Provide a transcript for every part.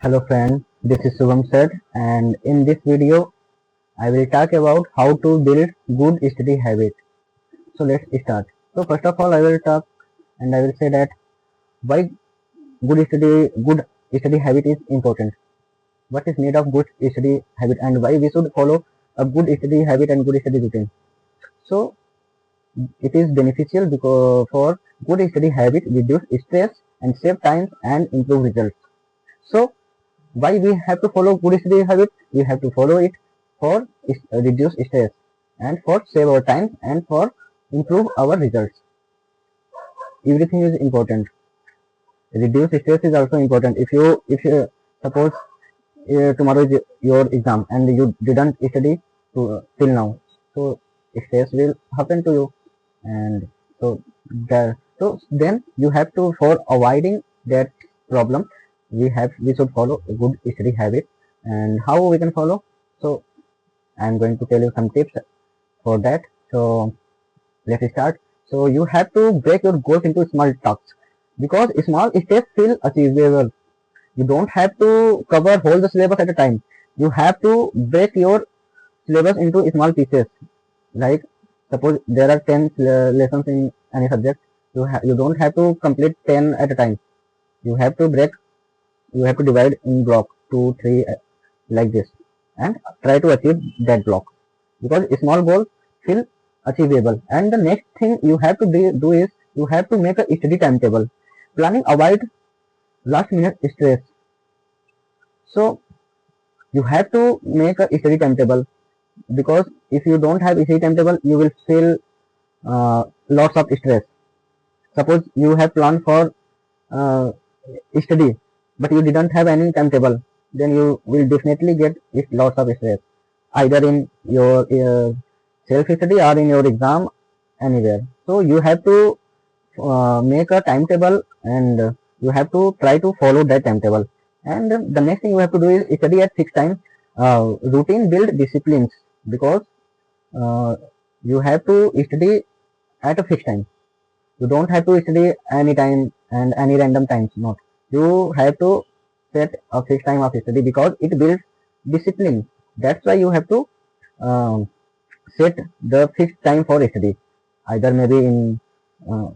Hello friends, this is Shubham Seth, and in this video I will talk about how to build good study habit. So let's start. So first of all I will talk and I will say that why good study habit is important. What is need of good study habit and why we should follow a good study habit and good study routine. So it is beneficial because for good study habit reduce stress and save time and improve results. So why we have to follow good study habit? We have to follow it for reduce stress and for save our time and for improve our results. Everything is important. Reduce stress is also important. If you suppose tomorrow is your exam and you didn't study till now, so stress will happen to you, and so then you have to, for avoiding that problem, we should follow a good study habit. And how we can follow? So I'm going to tell you some tips for that. So let's start. So you have to break your goals into small tasks because small steps feel achievable. You don't have to cover whole the syllabus at a time. You have to break your syllabus into small pieces. Like suppose there are 10 lessons in any subject. You don't have to complete 10 at a time. You have to break. You have to divide in block 2, 3, like this, and try to achieve that block because small goals feel achievable. And the next thing you have to do is you have to make a study timetable. Planning avoid last minute stress. So you have to make a study timetable because if you don't have a study timetable you will feel lots of stress. Suppose you have planned for uh, study but you didn't have any timetable, then you will definitely get lots of stress either in your self study or in your exam, anywhere. So you have to make a timetable, and you have to try to follow that timetable. And the next thing you have to do is study at fixed time. Routine build disciplines because uh, you have to study at a fixed time. You don't have to study any time and any random times. Not. You have to set a fixed time of study because it builds discipline. That's why you have to um, set the fixed time for study. Either maybe in uh,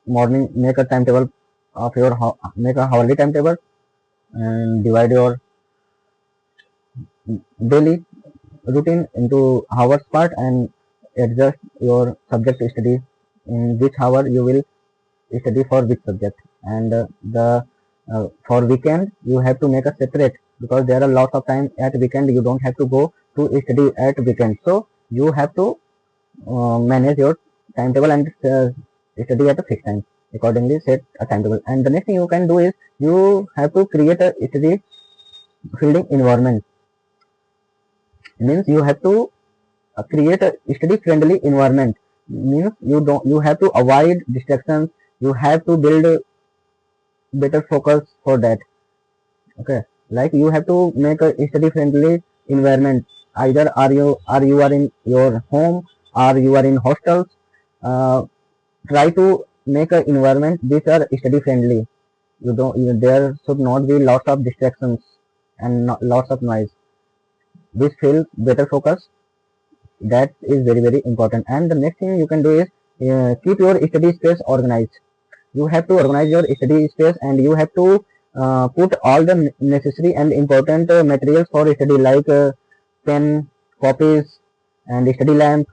morning, make a timetable of your make a hourly timetable and divide your daily routine into hours part and adjust your subject study in which hour you will study for which subject. And the for weekend you have to make a separate because there are lots of time at weekend. You don't have to go to study at weekend, so you have to manage your timetable and study at a fixed time. Accordingly set a timetable. And the next thing you can do is you have to create a study fielding environment. Means you have to create a study friendly environment. Means you have to avoid distractions. You have to build a better focus for that. Okay, like you have to make a study friendly environment. Either are you are in your home or you are in hostels. Try to make an environment which are study friendly. There should not be lots of distractions and not, lots of noise. This feel better focus. That is very important. And the next thing you can do is keep your study space organized. You have to organize your study space and you have to put all the necessary and important materials for study, like pen, copies, and study lamp,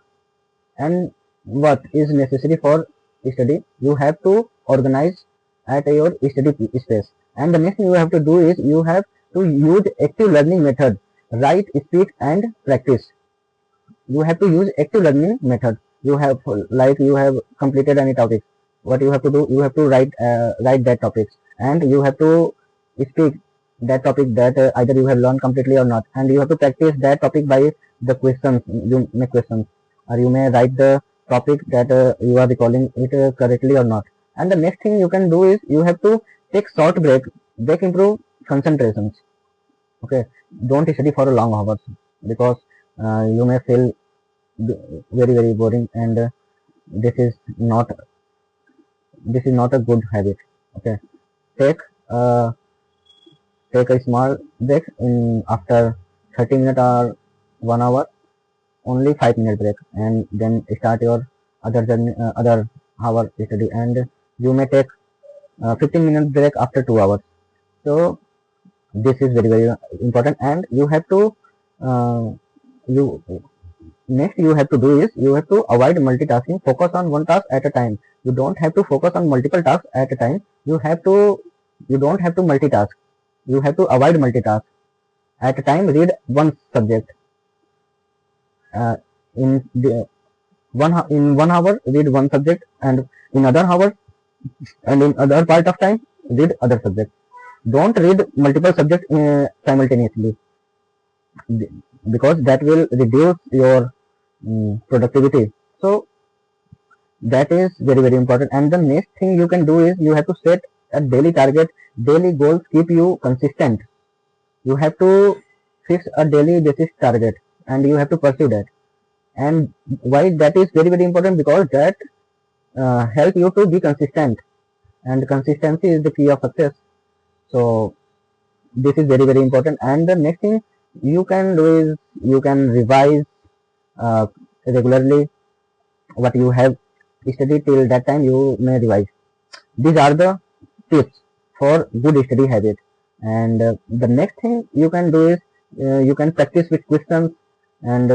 and what is necessary for study you have to organize at your study space. And the next thing you have to do is you have to use active learning method. Write, speak, and practice. You have to use active learning method. You have, like you have completed any topic, what you have to do, you have to write that topics, and you have to speak that topic that either you have learned completely or not, and you have to practice that topic by the questions. You make questions or you may write the topic that you are recalling it correctly or not. And the next thing you can do is you have to take short break improve concentrations. Okay, don't study for a long hours because you may feel very boring, and this is not this is not a good habit. Okay, take uh, take a small break in after 30 minutes or 1 hour, only 5 minute break, and then start your other journey, other hour study, and you may take 15 minute break after 2 hours. So this is very very important, and you have to uh, you next you have to do is you have to avoid multitasking. Focus on one task at a time. You don't have to focus on multiple tasks at a time. You don't have to multitask. You have to avoid multitask. At a time, read one subject. uh, in the in 1 hour read one subject, and in other hour and in other part of time read other subject. Don't read multiple subjects simultaneously, because that will reduce your productivity. So that is very very important. And the next thing you can do is you have to set a daily target. Daily goals keep you consistent. You have to fix a daily basis target, and you have to pursue that. And why that is very very important? Because that help you to be consistent, and consistency is the key of success. So this is very very important. And the next thing you can do is you can revise uh, regularly what you have studied. Till that time you may revise. These are the tips for good study habit. And the next thing you can do is you can practice with questions, and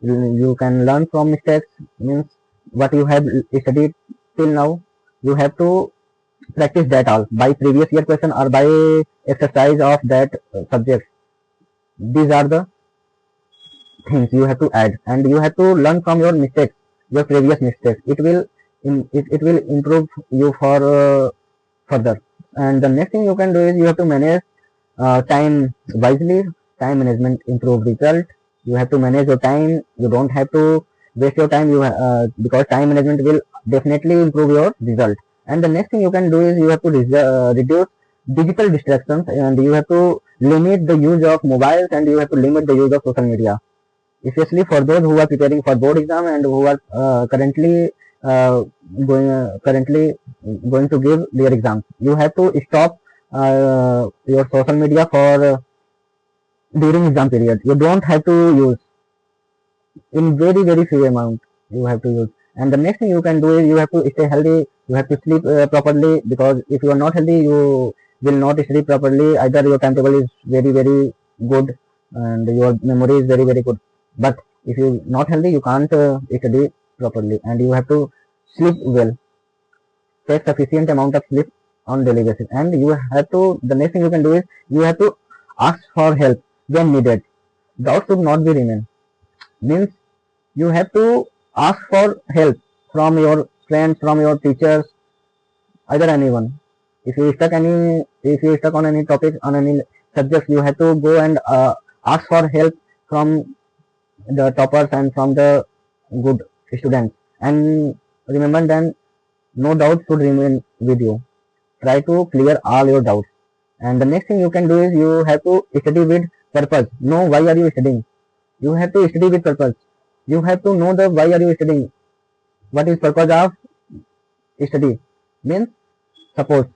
you can learn from mistakes. Means what you have studied till now, you have to practice that all by previous year question or by exercise of that subject. These are the things you have to add, and you have to learn from your mistakes, your previous mistakes. It will improve you for further. And the next thing you can do is you have to manage time wisely. Time management improve result. You have to manage your time. You don't have to waste your time. Because time management will definitely improve your result. And the next thing you can do is you have to reduce digital distractions, and you have to limit the use of mobiles, and you have to limit the use of social media, especially for those who are preparing for board exam and who are uh, currently going to give their exams. You have to stop your social media for during exam period. You don't have to use in very very few amount. You have to use. And the next thing you can do is you have to stay healthy. You have to sleep properly, because if you are not healthy, you will not sleep properly. Either your timetable is very very good and your memory is very very good, but if you not healthy, you can't study properly. And you have to sleep well. Take sufficient amount of sleep on daily basis. And you have to the next thing you can do is you have to ask for help when needed. Doubt should not be remain. Means you have to ask for help from your friends, from your teachers, either anyone. If you stuck on any topic, on any subject, you have to go and ask for help from the toppers and from the good students. And remember then, no doubt should remain with you. Try to clear all your doubts. And the next thing you can do is you have to study with purpose. Know why are you studying. You have to study with purpose. You have to know the why are you studying. What is purpose of study? Means suppose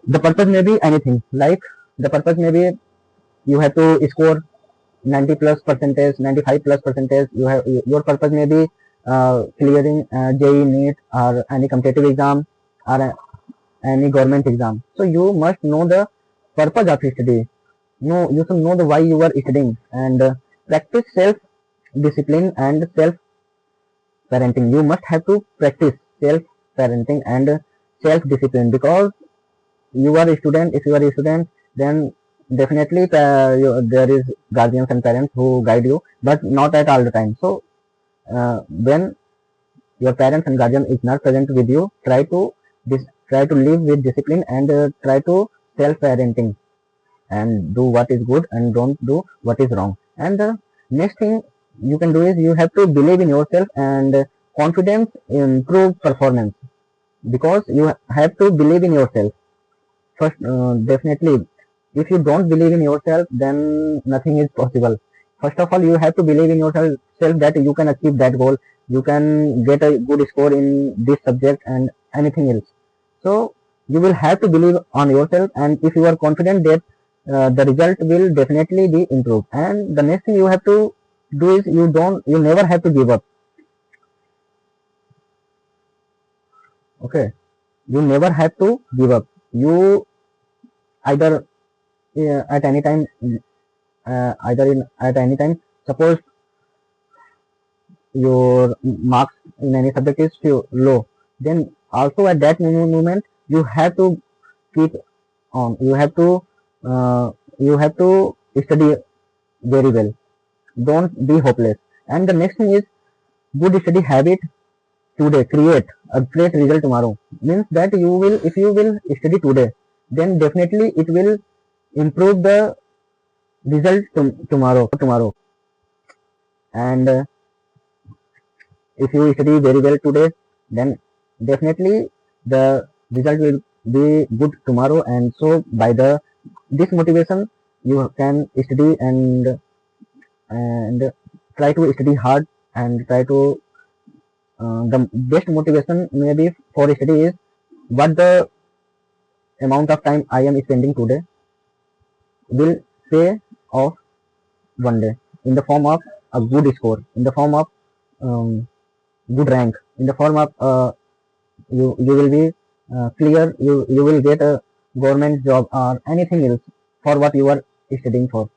the purpose may be anything. Like the purpose may be you have to score 90 plus percentage, 95 plus percentage. Your purpose may be clearing JEE, NEET, or any competitive exam, or any government exam. So you must know the purpose of study. No, you should know the why you are studying. And practice self discipline and self parenting. You must have to practice self parenting and self discipline, because you are a student. If you are a student, then definitely there is guardians and parents who guide you, but not at all the time. So when your parents and guardian is not present with you, try to live with discipline, and try to self parenting, and do what is good and don't do what is wrong. And the next thing you can do is you have to believe in yourself, and confidence improve performance, because you have to believe in yourself first. Definitely, if you don't believe in yourself, then nothing is possible. First of all, you have to believe in yourself that you can achieve that goal. You can get a good score in this subject and anything else. So you will have to believe on yourself, and if you are confident that the result will definitely be improved. And the next thing you have to do is you never have to give up. Okay, you never have to give up. You either at any time, at any time, suppose your marks in any subject is low, then also at that moment you have to keep on. You have to study very well. Don't be hopeless. And the next thing is good study habit today create a great result tomorrow. Means that you will, if you will study today, then definitely it will improve the result tomorrow. And if you study very well today, then definitely the result will be good tomorrow. And so by this motivation you can study and try to study hard and try to the best motivation maybe for study is what the amount of time I am spending today will pay off one day in the form of a good score, in the form of um, good rank, in the form of you will be clear, you will get a government job or anything else for what you are studying for.